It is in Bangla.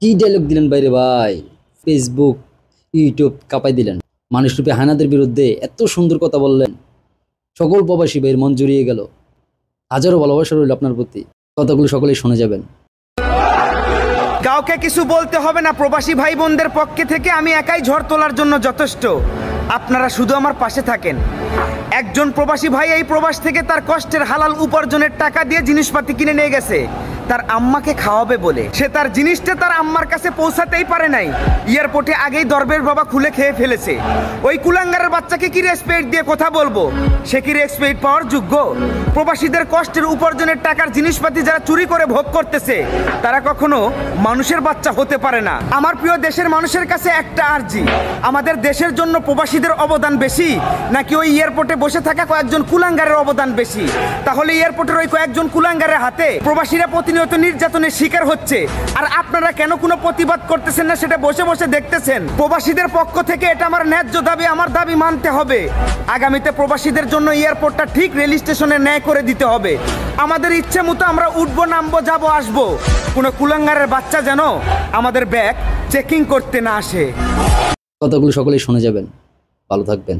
কি ডায়লগ দিলেন বাইরে ভাই! ফেসবুক, ইউটিউব কাঁপাই দিলেন। মানুষরূপী হায়নাদের বিরুদ্ধে এত সুন্দর কথা বললেন, সকল প্রবাসী ভাইয়ের মন জুড়িয়ে গেল। হাজারো ভালোবাসা রইল আপনার প্রতি। কথাগুলো সকলেই শুনে যাবেন। কাউকে কিছু বলতে হবে না, প্রবাসী ভাই বোনদের পক্ষে থেকে আমি একাই ঝড় তোলার জন্য যথেষ্ট। আপনারা শুধু আমার পাশে থাকেন। একজন প্রবাসী ভাই এই প্রবাস থেকে তার কষ্টের হালাল উপার্জনের টাকা দিয়ে জিনিসপাতি কিনে নিয়ে গেছে তার আম্মাকে খাওয়াবে বলে। সে তার জিনিসটা তার আম্মার কাছে পৌঁছাতেই পারে নাই, এয়ারপোর্টে আগেই দরবের বাবা খুলে খেয়ে ফেলেছে। ওই কুলাঙ্গারের বাচ্চাকে কি রেসপেক্ট দিয়ে কথা বলবো? সে কি রেসপেক্ট পাওয়ার যোগ্য? প্রবাসীদের কষ্টের উপার্জনের টাকার জিনিসপাতি যারা চুরি করে ভোগ করতেছে তারা কখনো মানুষের বাচ্চা হতে পারে না। আমার প্রিয় দেশের মানুষের কাছে একটা আর্জি, আমাদের দেশের জন্য প্রবাসীদের অবদান বেশি নাকি ওই এয়ারপোর্টে বসে থাকা কয়েকজন কুলাঙ্গারের অবদান বেশি? তাহলে এয়ারপোর্টের ওই কয়েকজন কুলাঙ্গারের হাতে প্রবাসীরা প্রতিনিয়ত নির্যাতনের শিকার হচ্ছে, আর আপনারা কেন কোনো প্রতিবাদ করতেছেন না সেটা বসে বসে দেখতেছেন। প্রবাসীদের পক্ষ থেকে এটা আমার ন্যায্য দাবি, আমার দাবি মানতে হবে। আগামীতে প্রবাসীদের জন্য এয়ারপোর্টটা ঠিক রেল স্টেশনে ন্যায় করে দিতে হবে। আমাদের ইচ্ছে মতো আমরা উঠবো, নামবো, যাবো, আসবো। কোনো কুলাঙ্গারের বাচ্চা যেন আমাদের ব্যাগ চেকিং করতে না আসে। কথাগুলো সকলেই শুনে যাবেন। ভালো থাকবেন।